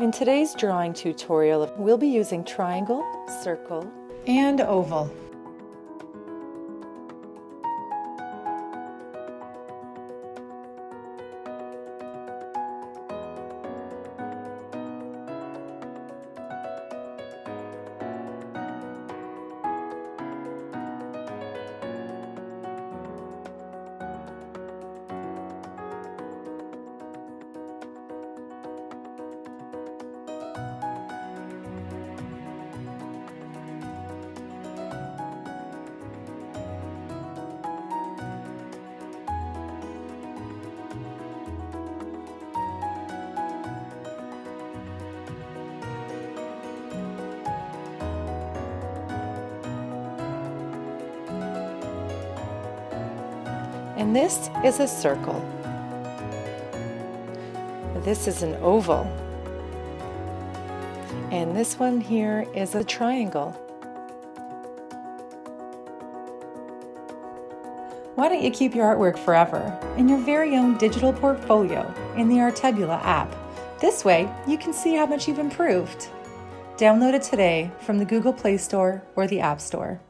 In today's drawing tutorial, we'll be using triangle, circle, and oval. and this is a circle. This is an oval, and this one here is a triangle. Why don't you keep your artwork forever in your very own digital portfolio in the Artebula app? This way, you can see how much you've improved. Download it today from the Google Play Store or the App Store.